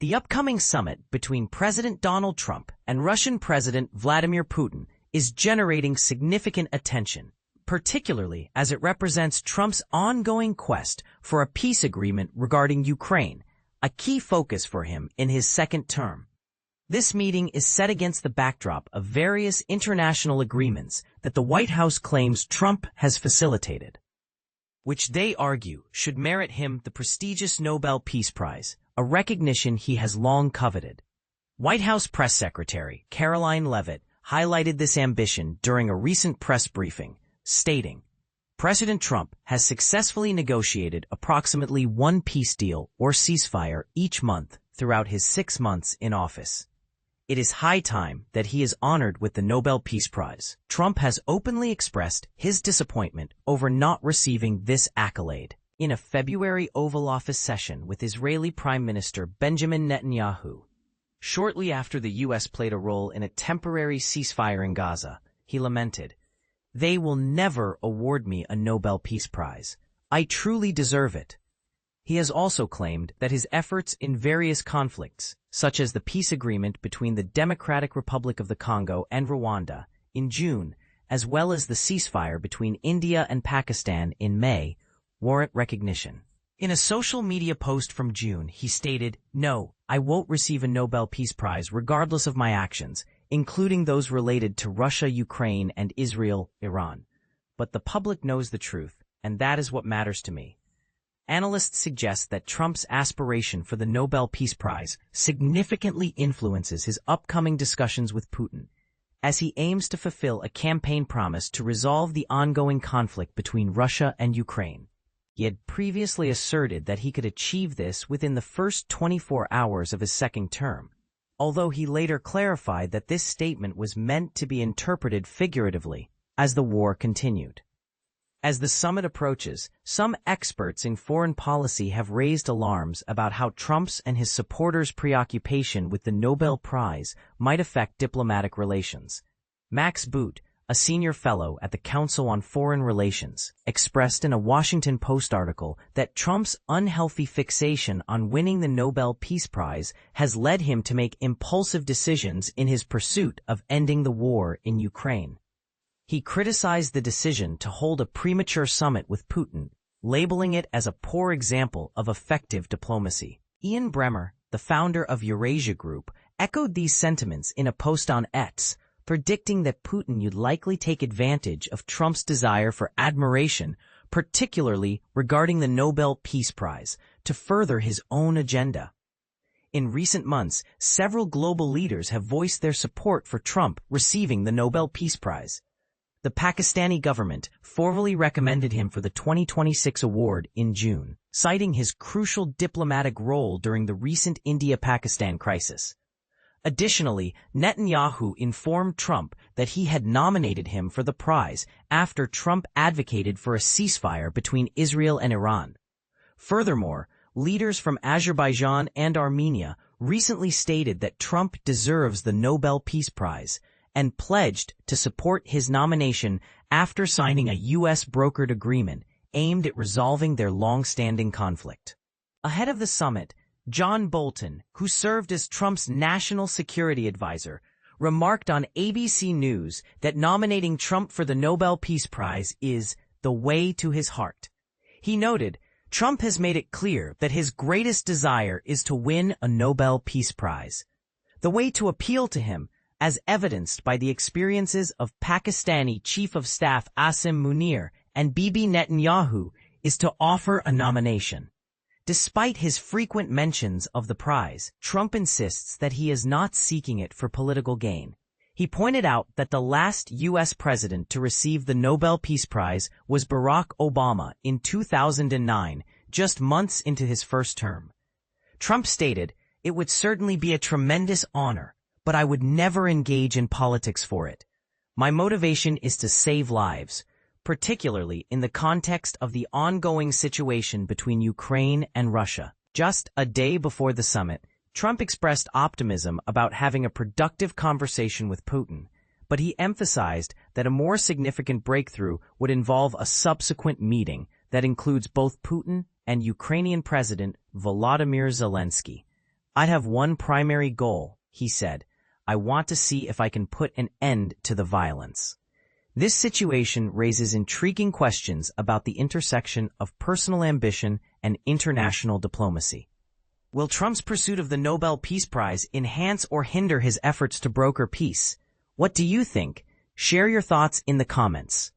The upcoming summit between President Donald Trump and Russian President Vladimir Putin is generating significant attention, particularly as it represents Trump's ongoing quest for a peace agreement regarding Ukraine, a key focus for him in his second term. This meeting is set against the backdrop of various international agreements that the White House claims Trump has facilitated, which they argue should merit him the prestigious Nobel Peace Prize, a recognition he has long coveted. White House Press Secretary Caroline Leavitt highlighted this ambition during a recent press briefing, stating, "President Trump has successfully negotiated approximately one peace deal or ceasefire each month throughout his 6 months in office. It is high time that he is honored with the Nobel Peace Prize." Trump has openly expressed his disappointment over not receiving this accolade. In a February Oval Office session with Israeli Prime Minister Benjamin Netanyahu, shortly after the U.S. played a role in a temporary ceasefire in Gaza, he lamented, "They will never award me a Nobel Peace Prize. I truly deserve it." He has also claimed that his efforts in various conflicts, such as the peace agreement between the Democratic Republic of the Congo and Rwanda in June, as well as the ceasefire between India and Pakistan in May, warrant recognition. In a social media post from June, he stated, "No, I won't receive a Nobel Peace Prize regardless of my actions, including those related to Russia, Ukraine, and Israel, Iran. But the public knows the truth, and that is what matters to me." Analysts suggest that Trump's aspiration for the Nobel Peace Prize significantly influences his upcoming discussions with Putin, as he aims to fulfill a campaign promise to resolve the ongoing conflict between Russia and Ukraine. He had previously asserted that he could achieve this within the first 24 hours of his second term, although he later clarified that this statement was meant to be interpreted figuratively as the war continued. As the summit approaches, some experts in foreign policy have raised alarms about how Trump's and his supporters' preoccupation with the Nobel Prize might affect diplomatic relations. Max Boot, a senior fellow at the Council on Foreign Relations, expressed in a Washington Post article that Trump's unhealthy fixation on winning the Nobel Peace Prize has led him to make impulsive decisions in his pursuit of ending the war in Ukraine. He criticized the decision to hold a premature summit with Putin, labeling it as a poor example of effective diplomacy. Ian Bremmer, the founder of Eurasia Group, echoed these sentiments in a post on X, predicting that Putin would likely take advantage of Trump's desire for admiration, particularly regarding the Nobel Peace Prize, to further his own agenda. In recent months, several global leaders have voiced their support for Trump receiving the Nobel Peace Prize. The Pakistani government formally recommended him for the 2026 award in June, citing his crucial diplomatic role during the recent India-Pakistan crisis. Additionally, Netanyahu informed Trump that he had nominated him for the prize after Trump advocated for a ceasefire between Israel and Iran. Furthermore, leaders from Azerbaijan and Armenia recently stated that Trump deserves the Nobel Peace Prize and pledged to support his nomination after signing a U.S.-brokered agreement aimed at resolving their long-standing conflict. Ahead of the summit, John Bolton, who served as Trump's national security advisor, remarked on ABC News that nominating Trump for the Nobel Peace Prize is the way to his heart. He noted, "Trump has made it clear that his greatest desire is to win a Nobel Peace Prize. The way to appeal to him, as evidenced by the experiences of Pakistani Chief of Staff Asim Munir and Bibi Netanyahu, is to offer a nomination." Despite his frequent mentions of the prize, Trump insists that he is not seeking it for political gain. He pointed out that the last U.S. president to receive the Nobel Peace Prize was Barack Obama in 2009, just months into his first term. Trump stated, "It would certainly be a tremendous honor, but I would never engage in politics for it. My motivation is to save lives, particularly in the context of the ongoing situation between Ukraine and Russia." Just a day before the summit, Trump expressed optimism about having a productive conversation with Putin, but he emphasized that a more significant breakthrough would involve a subsequent meeting that includes both Putin and Ukrainian President Volodymyr Zelensky. "I have one primary goal," he said. "I want to see if I can put an end to the violence." This situation raises intriguing questions about the intersection of personal ambition and international diplomacy. Will Trump's pursuit of the Nobel Peace Prize enhance or hinder his efforts to broker peace? What do you think? Share your thoughts in the comments.